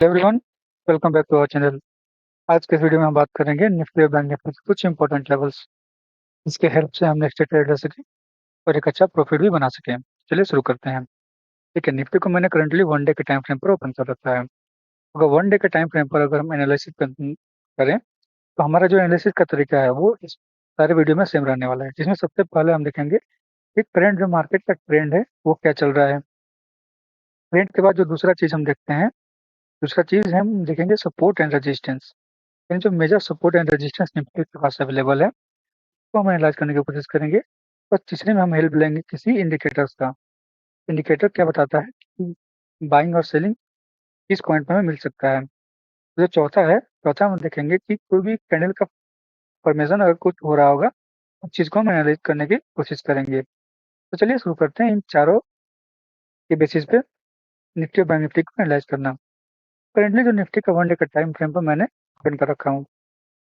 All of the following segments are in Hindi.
Everyone, welcome back to our channel. आज के इस वीडियो में हम बात करेंगे निफ्टी और बैंक निफ्टी के कुछ इंपॉर्टेंट लेवल्स, इसके हेल्प से हम नेक्स्ट ट्रेड ले सकें और एक अच्छा प्रॉफिट भी बना सकें। चलिए शुरू करते हैं। ठीक है, निफ्टी को मैंने करंटली 1 डे के टाइम फ्रेम पर ओपन कर रखा है। अगर 1 डे के टाइम फ्रेम पर अगर हम एनालिसिस करें तो हमारा जो एनालिसिस का तरीका है वो इस सारे वीडियो में सेम रहने वाला है, जिसमें सबसे पहले हम देखेंगे कि करंट जो मार्केट का ट्रेंड है वो क्या चल रहा है। ट्रेंड के बाद जो दूसरा चीज हम देखते हैं, दूसरा चीज हम देखेंगे सपोर्ट एंड रेजिस्टेंस। इन जो major support and resistance Nifty के पास अवेलेबल है, तो हम एनालाइज करने की कोशिश करेंगे। और तीसरे में हम हेल्प लेंगे किसी इंडिकेटर्स का। इंडिकेटर क्या बताता है कि बाइंग और सेलिंग किस पॉइंट पे हमें मिल सकता है। जो चौथा है, चौथा हम देखेंगे कि कोई भी कैंडल का फॉर्मेशन अगर कुछ हो रहा होगा, उस चीज को हम एनालाइज करने की कोशिश करेंगे। तो चलिए शुरू करते हैं इन चारों के बेसिस पे निफ्टी और बैंक निफ्टी को एनालाइज करना। करेंटली जो निफ्टी का 1 डे का टाइम फ्रेम पर मैंने ओपन कर रखा हूँ।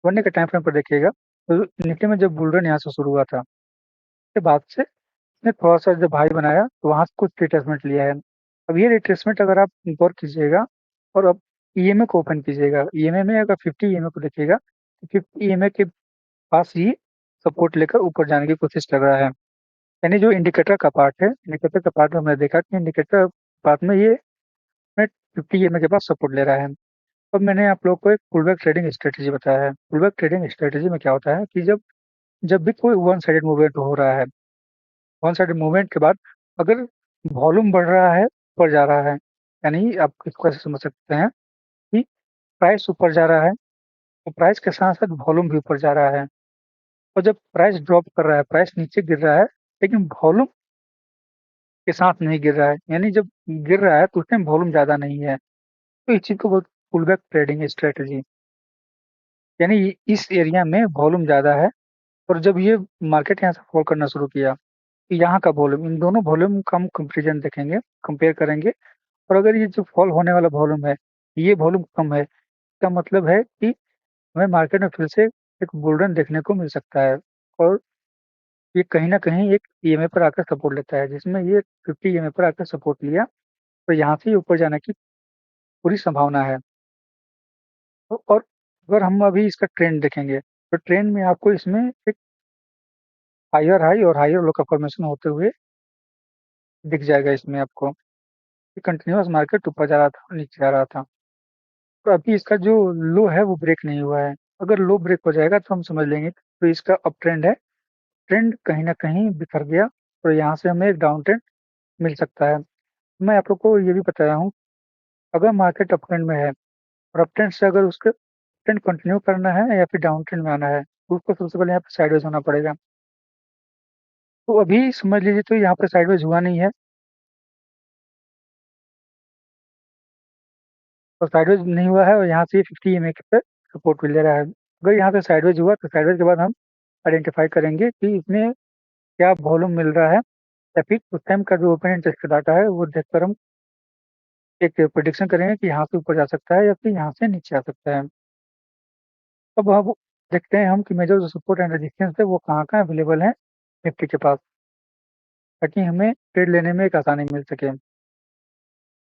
1 डे के टाइम फ्रेम पर देखिएगा तो निफ्टी में जब बुल रन यहाँ से शुरू हुआ था, के बाद से इसने थोड़ा-सा जब हाई बनाया तो वहाँ से कुछ रिट्रेसमेंट लिया है। अब ये रिट्रेसमेंट अगर आप गौर कीजिएगा और अब ईएमए को ओपन कीजिएगा, ईएमए में अगर 50 ईएमए को देखिएगा तो 50 ईएमए के पास ही सपोर्ट लेकर ऊपर जाने की कोशिश कर रहा है। यानी जो इंडिकेटर का पार्ट है, इंडिकेटर का पार्ट में हमने देखा कि इंडिकेटर पार्ट में ये में 50 ईएमए के पास सपोर्ट ले रहा है। अब मैंने आप लोगों को एक पुल बैक ट्रेडिंग स्ट्रेटजी बताया है। पुल बैक ट्रेडिंग स्ट्रेटजी में क्या होता है कि जब जब भी कोई वन साइडेड मूवमेंट हो रहा है, वन साइड मूवमेंट के बाद अगर वॉल्यूम बढ़ रहा है, ऊपर जा रहा है, यानी आप इसको ऐसे समझ सकते हैं कि प्राइस ऊपर जा रहा है, तो प्राइस के साथ-साथ वॉल्यूम भी ऊपर जा रहा है। और जब प्राइस ड्रॉप कर रहा है, प्राइस नीचे गिर रहा है, लेकिन वॉल्यूम के साथ नहीं गिर रहा है, यानी जब गिर रहा है तो उस टाइम वॉल्यूम ज़्यादा नहीं है। तो इस चीज़ को बोलते हैं पुल बैक ट्रेडिंग स्ट्रेटजी। यानी इस एरिया में वॉल्यूम ज़्यादा है और जब ये मार्केट यहाँ से फॉल करना शुरू किया, तो यहाँ का वॉल्यूम, इन दोनों वॉल्यूम का हम कंपैरिज़न देखेंगे, कंपेयर करेंगे। और अगर ये जो फॉल होने वाला वॉल्यूम है, ये वॉल्यूम कम है, इसका मतलब है कि हमें मार्केट में फिर से एक बुल रन देखने को मिल सकता है। और ये कहीं न कहीं एक ईएमए पर आकर सपोर्ट लेता है, जिसमें ये 50 ईएमए पर आकर सपोर्ट लिया, तो यहाँ से ऊपर जाने की पूरी संभावना है। तो और अगर हम अभी इसका ट्रेंड देखेंगे, तो ट्रेंड में आपको इसमें एक हायर हाई और हायर लो का फॉर्मेशन होते हुए दिख जाएगा इसमें आपको, कि कंटीन्यूअस मार्केट ऊपर जा रहा था और नीचे आ रहा था। तो अभी इसका जो लो है वो ब्रेक नहीं हुआ है। अगर लो ब्रेक हो जाएगा तो हम समझ लेंगे तो इसका अप ट्रेंड है। ट्रेंड कहीं न कहीं बिखर गया और यहाँ से हमें एक डाउन ट्रेंड मिल सकता है। मैं आप लोग को ये भी बताया हूँ, अगर मार्केट अप ट्रेंड में है और अप ट्रेंड से अगर उसका ट्रेंड कंटिन्यू करना है या फिर डाउन ट्रेंड में आना है, तो उसको सबसे पहले यहाँ पे साइडवेज होना पड़ेगा। तो अभी समझ लीजिए तो यहाँ पे साइडवेज हुआ नहीं है और साइडवेज नहीं हुआ है और यहाँ से 50 ईएमए पे सपोर्ट भी ले रहा है। अगर यहाँ पे साइडवेज हुआ तो साइडवेज के बाद हम आइडेंटिफाई करेंगे कि इसमें क्या वॉल्यूम मिल रहा है या फिर उस टाइम का जो ओपन इंटरेस्ट का डाटा है वो देखकर हम एक प्रेडिक्शन करेंगे कि यहाँ से ऊपर जा सकता है या फिर यहाँ से नीचे आ सकता है। अब हम देखते हैं हम कि मेजर जो सपोर्ट एंड रेजिस्टेंस है वो कहाँ-कहाँ अवेलेबल है निफ्टी के पास, ताकि हमें ट्रेड लेने में एक आसानी मिल सके।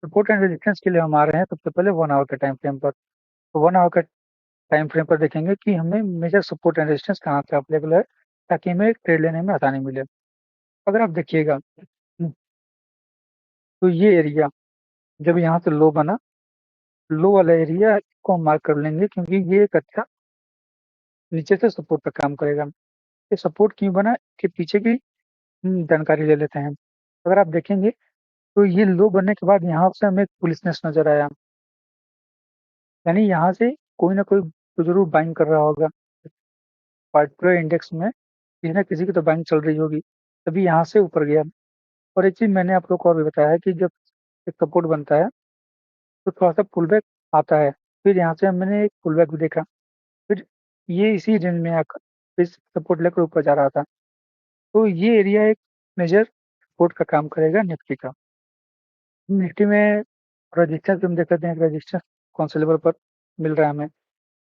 सपोर्ट एंड रेजिस्टेंस के लिए हम आ रहे हैं सबसे पहले 1 आवर के टाइम फ्रेम पर। तो 1 आवर के टाइम फ्रेम पर देखेंगे कि हमें मेजर सपोर्ट एंड रेजिस्टेंस कहाँ पे अवेलेबल है, ताकि हमें ट्रेड लेने में आसानी मिले। अगर आप देखिएगा तो ये एरिया जब यहाँ से लो बना, लो वाला एरिया को हम मार्क कर लेंगे क्योंकि ये एक अच्छा नीचे से सपोर्ट का काम करेगा। ये सपोर्ट क्यों बना, इसके पीछे की जानकारी ले लेते हैं। अगर आप देखेंगे तो ये लो बनने के बाद यहाँ से हमें एक बुलिशनेस नज़र आया। यानी यहाँ से कोई ना कोई तो ज़रूर बाइंग कर रहा होगा। पार्टिकुलर इंडेक्स में किसी न किसी की तो बाइंग चल रही होगी, तभी यहाँ से ऊपर गया। और एक चीज़ मैंने आप लोग को और भी बताया है कि जब एक सपोर्ट बनता है, तो थोड़ा-सा पुल बैक आता है। फिर यहाँ से मैंने एक पुल बैक भी देखा। फिर ये इसी रेंज में आकर इस सपोर्ट लेकर ऊपर जा रहा था। तो ये एरिया एक मेजर सपोर्ट का काम करेगा निफ्टी का। निफ्टी में रेजिस्टेंस भी हम देख लेते हैं, रेजिस्टेंस कौन से लेवल पर मिल रहा है हमें।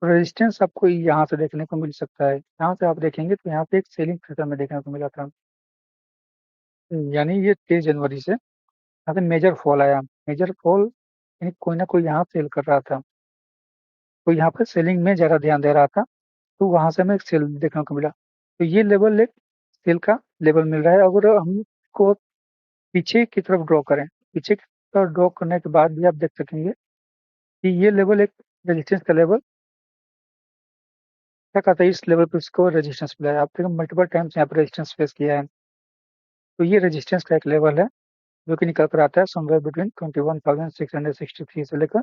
रेजिस्टेंस आपको यहाँ से देखने को मिल सकता है। यहाँ से आप देखेंगे तो यहाँ पे एक सेलिंग प्रेशर में देखने को मिला था। यानी ये 23 जनवरी से यहाँ पे मेजर फॉल आया। मेजर फॉल यानी कोई ना कोई यहाँ सेल कर रहा था, तो यहाँ पे सेलिंग में ज़्यादा ध्यान दे रहा था, तो वहाँ से हमें एक सेल देखने को मिला। तो ये लेवल एक सेल का लेवल मिल रहा है। अगर हम इसको पीछे की तरफ ड्रॉ करें, पीछे की तरफ ड्रॉ करने के बाद भी आप देख सकेंगे कि ये लेवल एक रेजिस्टेंस का लेवल क्या कहता है, इस लेवल पे इसको रेजिस्टेंस मिला है। आपने मल्टीपल टाइम्स यहाँ पे रेजिस्टेंस फेस किया है, तो ये रेजिस्टेंस का एक लेवल है जो कि निकल कर आता है समवेयर बिटवीन 21,663 से लेकर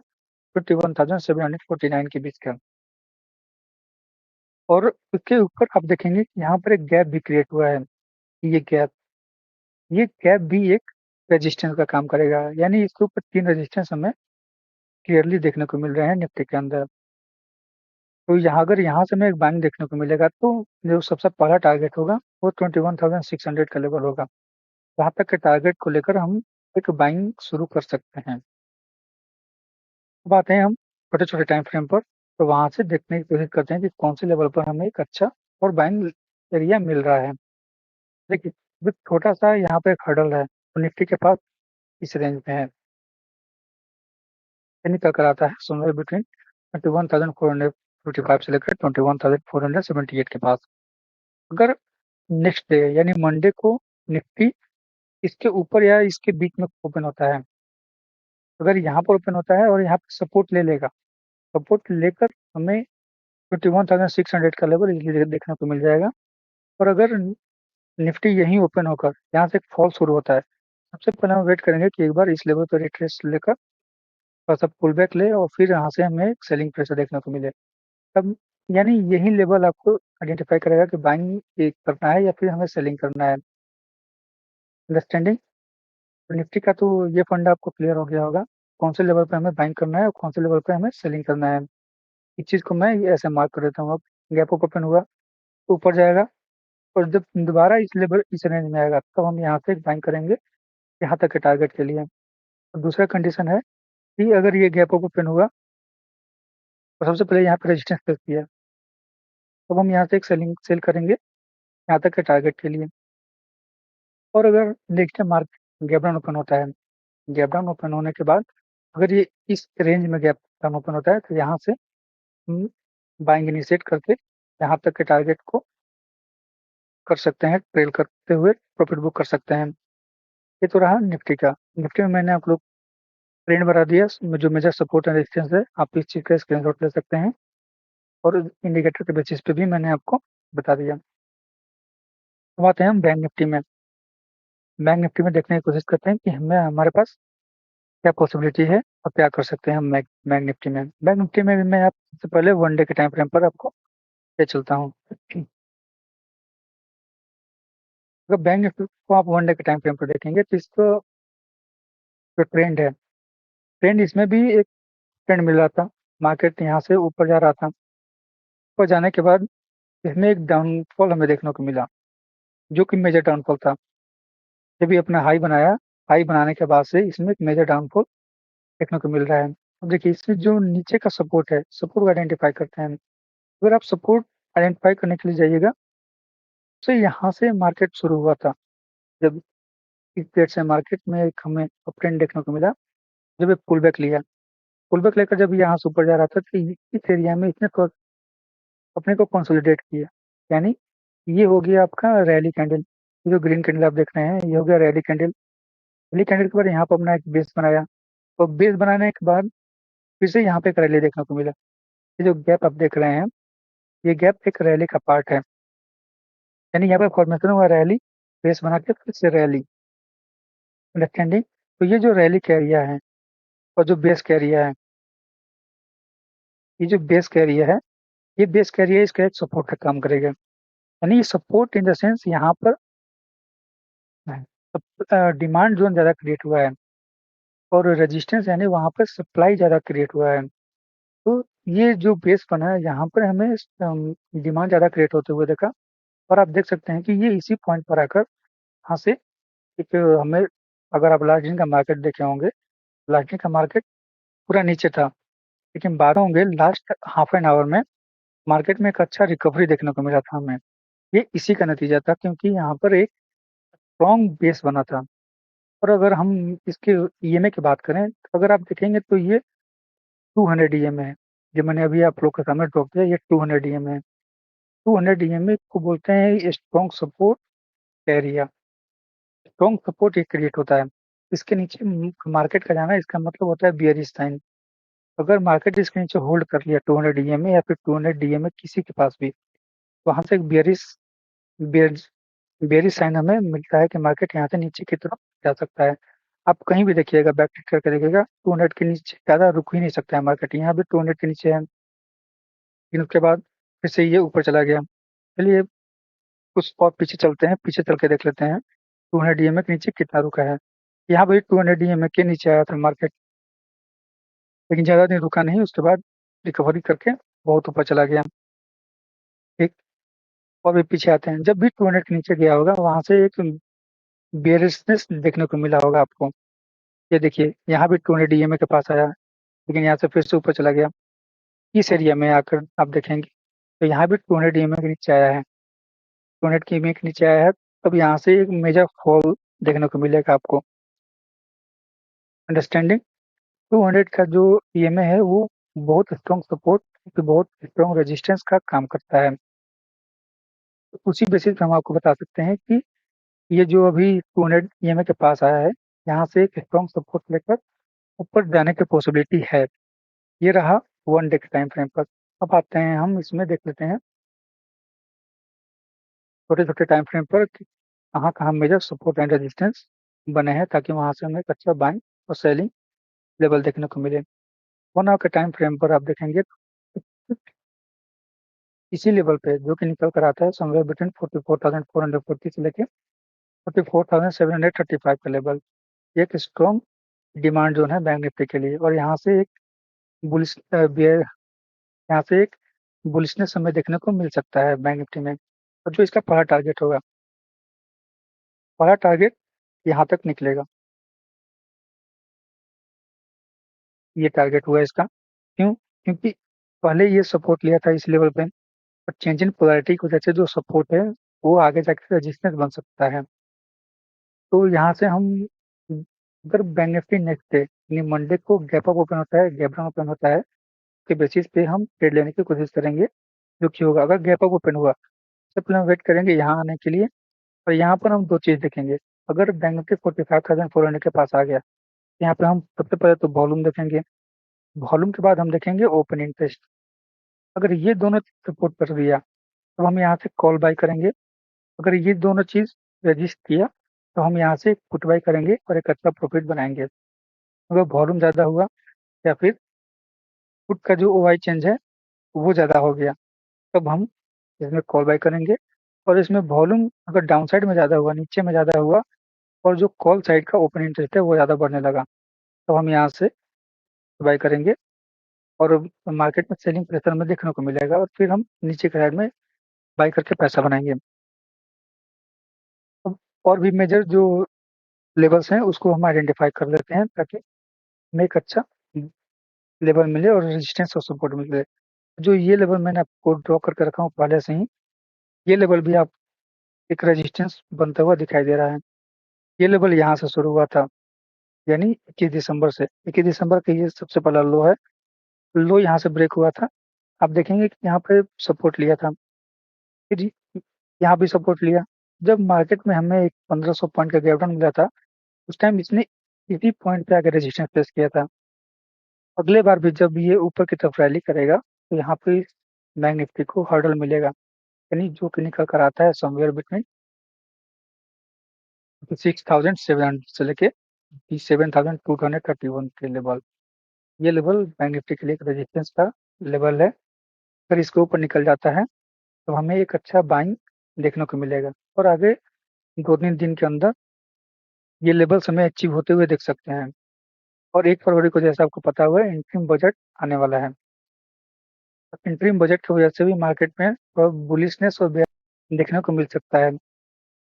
21,749 के बीच का। और उसके ऊपर आप देखेंगे कि यहाँ पर एक गैप भी क्रिएट हुआ है। ये गैप भी एक रेजिस्टेंस का काम करेगा, यानी इसके ऊपर 3 रेजिस्टेंस हमें क्लियरली देखने को मिल रहे हैं निफ्टी के अंदर। तो यहाँ अगर यहाँ से हमें एक बाइंग देखने को मिलेगा, तो जो सबसे पहला टारगेट होगा वो 21,600 का लेवल होगा। वहाँ तक के टारगेट को लेकर हम एक बाइंग शुरू कर सकते हैं। अब आते हैं हम छोटे-छोटे टाइम फ्रेम पर, तो वहाँ से देखने की कोशिश करते हैं कि कौन से लेवल पर हमें एक अच्छा और बाइंग एरिया मिल रहा है। देखिए, जो छोटा-सा यहाँ पे एक हर्डल है, वो निफ्टी के पास इस रेंज में है। ये निकल कर आता है समवेयर बिटवीन 21,455 से लेकर 21,478 के पास। अगर नेक्स्ट डे यानी मंडे को निफ्टी इसके ऊपर या इसके बीच में ओपन होता है, अगर यहाँ पर ओपन होता है और यहाँ पे सपोर्ट ले लेगा, सपोर्ट लेकर हमें 21,600 का लेवल इजीली देखने को मिल जाएगा। और अगर निफ्टी यहीं ओपन होकर यहाँ से एक फॉल शुरू होता है, सबसे पहले हम वेट करेंगे कि एक बार इस लेवल पर रिट्रेस लेकर थोड़ा-सा पुल बैक ले और फिर यहाँ से हमें एक सेलिंग प्रेशर देखने को मिले। तब यानी यही लेवल आपको आइडेंटिफ़ाई करेगा कि बाइंग करना है या फिर हमें सेलिंग करना है। अंडरस्टैंडिंग? तो निफ्टी का तो ये फंडा आपको क्लियर हो गया होगा, कौन से लेवल पे हमें बाइंग करना है और कौन से लेवल पे हमें सेलिंग करना है। इस चीज़ को मैं ये ऐसे मार्क कर देता हूँ अब, गैप अप ओपन हुआ, तो ऊपर जाएगा और जब दोबारा इस रेंज में आएगा, तब हम यहाँ से एक बाइंग करेंगे, यहाँ तक के टारगेट के लिए। और दूसरा कंडीशन है कि अगर ये गैप अप ओपन हुआ, तो सबसे पहले यहाँ पे रेजिस्टेंस फेस किया, तब हम यहाँ से एक सेल करेंगे, यहाँ तक के टारगेट के लिए। और अगर next day market gap down open होता है, गैप डाउन ओपन होने के बाद अगर ये इस रेंज में गैप डाउन ओपन होता है, तो यहाँ से हम बाइंग इनिशिएट करके यहाँ तक के टारगेट को कर सकते हैं, ट्रेल करते हुए प्रॉफिट बुक कर सकते हैं। ये तो रहा निफ्टी का। निफ्टी में मैंने आप लोग ट्रेंड बना दिया, जो मेजर सपोर्ट एंड रेजिस्टेंस है, आप इस चीज़ का स्क्रीनशॉट ले सकते हैं और इंडिकेटर के बेसिस पे भी मैंने आपको बता दिया। अब आते हैं हम बैंक निफ्टी में। बैंक निफ्टी में देखने की कोशिश करते हैं कि हमारे पास क्या पॉसिबिलिटी है और क्या कर सकते हैं हम बैंक निफ्टी में। बैंक निफ्टी में भी मैं आप सबसे पहले 1 डे के टाइम फ्रेम पर आपको ले चलता हूँ। अगर बैंक निफ्टी को आप 1 डे के टाइम फ्रेम पर देखेंगे, तो इसको जो ट्रेंड है, ट्रेंड इसमें भी एक ट्रेंड मिल रहा था। मार्केट यहाँ से ऊपर जा रहा था। ऊपर जाने के बाद इसमें एक डाउनफॉल हमें देखने को मिला, जो कि मेजर डाउनफॉल था। जब ये अपना हाई बनाया, हाई बनाने के बाद से इसमें एक मेजर डाउनफॉल देखने को मिल रहा है। अब देखिए, इसमें जो नीचे का सपोर्ट है, सपोर्ट को आइडेंटिफाई करते हैं। अगर आप सपोर्ट आइडेंटिफाई करने के लिए जाइएगा, तो यहाँ से मार्केट शुरू हुआ था। जब इस डेट से मार्केट में एक हमें अप ट्रेंड देखने को मिला, जब ये पुल बैक लिया। पुल बैक लेकर जब यहाँ से ऊपर जा रहा था, तो इस एरिया में इसने अपने को कंसोलिडेट किया। यानी ये हो गया आपका रैली कैंडल। ये जो ग्रीन कैंडल आप देख रहे हैं, ये हो गया रैली कैंडल। रैली कैंडल के बाद यहाँ पर अपना एक बेस बनाया, और बेस बनाने के बाद फिर से यहाँ पे एक रैली देखने को मिला। ये जो गैप आप देख रहे हैं, ये गैप एक रैली का पार्ट है। यानी यहाँ पे फॉर्मेशन हुआ रैली, बेस बना के फिर से रैली। अंडरस्टैंडिंग? तो ये जो रैली का एरिया है और जो बेस का एरिया है, ये जो बेस का एरिया है, ये बेस का एरिया इसका एक सपोर्ट का काम करेगा। यानी ये सपोर्ट इन द सेंस यहाँ पर डिमांड जोन ज़्यादा क्रिएट हुआ है और रेजिस्टेंस यानी वहाँ पर सप्लाई ज़्यादा क्रिएट हुआ है। तो ये जो बेस बना है, यहाँ पर हमें डिमांड ज़्यादा क्रिएट होते हुए देखा। और आप देख सकते हैं कि ये इसी पॉइंट पर आकर यहाँ से एक हमें, अगर आप लास्ट दिन का मार्केट देखे होंगे, लास्ट दिन का मार्केट पूरा नीचे था, लेकिन बाद में होंगे लास्ट हाफ एन आवर में मार्केट में एक अच्छा रिकवरी देखने को मिला था हमें। ये इसी का नतीजा था, क्योंकि यहाँ पर एक स्ट्रॉन्ग बेस बना था और अगर हम इसके ईएमए की बात करें, तो अगर आप देखेंगे तो ये 200 ईएमए है। जो मैंने अभी आप लोग के सामने ड्रॉप किया, ये 200 ईएमए है। 200 ईएमए को बोलते हैं strong support area. Strong support ये क्रिएट होता है। इसके नीचे मार्केट का जाना, इसका मतलब होता है बियरिश साइन। अगर मार्केट इसके नीचे होल्ड कर लिया 200 ईएमए या फिर 200 ईएमए किसी के पास भी, वहां से एक बियरिश बेयरिश साइन हमें मिलता है कि मार्केट यहाँ से नीचे की तरफ जा सकता है। आप कहीं भी देखिएगा, बैक टिक करके देखिएगा, 200 के नीचे ज़्यादा रुक ही नहीं सकता है मार्केट। यहाँ भी 200 के नीचे है, लेकिन उसके बाद फिर से ये ऊपर चला गया। चलिए कुछ और पीछे चलते हैं, पीछे चल के देख लेते हैं 200 डीएमए के नीचे कितना रुका है। यहाँ भी 200 डीएमए के नीचे आया था मार्केट, लेकिन ज़्यादा दिन रुका नहीं, उसके बाद रिकवरी करके बहुत ऊपर चला गया। ठीक। और भी पीछे आते हैं, जब भी 200 के नीचे गया होगा वहां से एक बेयरिशनेस देखने को मिला होगा आपको। ये देखिए, यहाँ भी 200 डीएमए के पास आया, लेकिन यहाँ से फिर से ऊपर चला गया। इस एरिया में आकर आप देखेंगे तो यहाँ भी 200 डीएमए के नीचे आया है। 200 के ईएमए के नीचे आया है, तब यहाँ से एक मेजर फॉल देखने को मिलेगा आपको। अंडरस्टैंडिंग। 200 का जो ईएमए है वो बहुत स्ट्रॉन्ग सपोर्ट, बहुत स्ट्रॉन्ग रेजिस्टेंस का काम करता है। तो उसी बेसिस पे हम आपको बता सकते हैं कि ये जो अभी 200 ईएमए के पास आया है, यहाँ से एक स्ट्रॉन्ग सपोर्ट लेकर ऊपर जाने की पॉसिबिलिटी है। ये रहा 1 डे के टाइम फ्रेम पर। अब आते हैं, हम इसमें देख लेते हैं छोटे छोटे टाइम फ्रेम पर कि कहाँ कहाँ मेजर सपोर्ट एंड रेजिस्टेंस बने हैं, ताकि वहां से हमें एक अच्छा बाइंग और सेलिंग लेवल देखने को मिले। 1 आवर के टाइम फ्रेम पर आप देखेंगे तो इसी लेवल पे जो कि निकल कर आता है समवेयर बिटवीन 44,440 से लेके 44,735 का लेवल। एक स्ट्रॉन्ग डिमांड जोन है बैंक निफ्टी के लिए, और यहाँ से एक बुलिश बियर यहाँ से एक बुलिशनेस हमें देखने को मिल सकता है बैंक निफ्टी में। और जो इसका पहला टारगेट होगा, पहला टारगेट यहाँ तक निकलेगा। ये टारगेट हुआ इसका। क्यों? क्योंकि पहले ये सपोर्ट लिया था इस लेवल पे, और चेंज इन पोलैरिटी की वजह से जो सपोर्ट है वो आगे जाके रेजिस्टेंस बन सकता है। तो यहाँ से हम, अगर बैंक निफ्टी नेक्स्ट डे यानी मंडे को गैप अप ओपन होता है, गैप डाउन ओपन होता है, के बेसिस पे हम ट्रेड लेने की कोशिश करेंगे। जो कि होगा, अगर गैप अप ओपन हुआ सबसे पहले हम वेट करेंगे यहाँ आने के लिए, और यहाँ पर हम दो चीज देखेंगे। अगर बैंक निफ्टी 45,400 के पास आ गया, यहाँ पे हम सबसे पहले तो वॉल्यूम देखेंगे। वॉल्यूम के बाद हम देखेंगे ओपन इंटरेस्ट। अगर ये दोनों सपोर्ट कर दिया तो हम यहाँ से कॉल बाय करेंगे। अगर ये दोनों चीज रजिस्ट किया तो हम यहाँ से पुट बाय करेंगे और एक अच्छा प्रॉफिट बनाएंगे। अगर वॉल्यूम ज्यादा हुआ या फिर पुट का जो ओआई चेंज है वो ज्यादा हो गया, तब हम इसमें कॉल बाय करेंगे। और इसमें वॉल्यूम अगर डाउन साइड में ज्यादा हुआ, नीचे में ज्यादा हुआ, और जो कॉल साइड का ओपन इंटरेस्ट है वो ज्यादा बढ़ने लगा, तो हम यहाँ से बाय करेंगे। और मार्केट में सेलिंग प्रेशर में देखने को मिलेगा, और फिर हम नीचे के साइड में बाय करके पैसा बनाएंगे। अब और भी मेजर जो लेवल्स हैं उसको हम आइडेंटिफाई कर लेते हैं, ताकि हमें एक अच्छा लेवल मिले और रेजिस्टेंस और सपोर्ट मिले। जो ये लेवल मैंने आपको ड्रॉ करके रखा हूँ पहले से ही, ये लेवल भी आप एक रेजिस्टेंस बनता हुआ दिखाई दे रहा है। ये लेवल यहाँ से शुरू हुआ था, यानी 21 दिसंबर से। 21 दिसंबर का ये सबसे पहला लो है। लो यहाँ से ब्रेक हुआ था। आप देखेंगे कि यहाँ पे सपोर्ट लिया था, फिर यहाँ भी सपोर्ट लिया। जब मार्केट में हमें एक 1500 पॉइंट का गैप डाउन मिला था, उस टाइम इसने इसी पॉइंट पे आकर रेजिस्टेंस फेस किया था। अगले बार भी जब ये ऊपर की तरफ रैली करेगा तो यहाँ पे बैंक निफ्टी को हर्डल मिलेगा, यानी जो कि निकल कर आता है समवेयर बिटवीन 6,700 से लेके 7,231 के लेवल। ये लेवल बैंक निफ्टी के लिए एक रेजिस्टेंस का लेवल है। अगर इसके ऊपर निकल जाता है तो हमें एक अच्छा बाइंग देखने को मिलेगा, और आगे 2-3 दिन के अंदर ये लेवल्स हमें अचीव होते हुए देख सकते हैं। और 1 फरवरी को, जैसा आपको पता हुआ है, इंटरिम बजट आने वाला है। इंटरिम बजट की वजह से भी मार्केट में बुलिशनेस और बेयर देखने को मिल सकता है।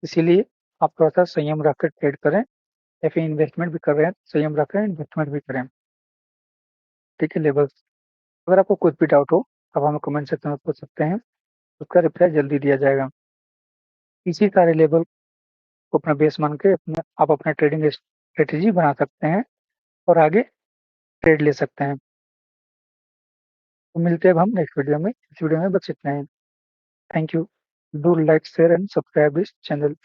इसीलिए आप थोड़ा सा संयम रखकर ट्रेड करें, या फिर इन्वेस्टमेंट भी कर रहे हैं संयम रखें, इन्वेस्टमेंट भी करें। ठीक है लेवल्स। अगर आपको कुछ भी डाउट हो, आप हमें कमेंट सेक्शन में पूछ सकते हैं, उसका रिप्लाई जल्दी दिया जाएगा। इसी सारे लेवल को अपना बेस मान के आप अपना ट्रेडिंग स्ट्रेटेजी बना सकते हैं और आगे ट्रेड ले सकते हैं। तो मिलते हैं अब हम नेक्स्ट वीडियो में। इस वीडियो में बस इतना ही। Thank you. Do like, share and subscribe this channel.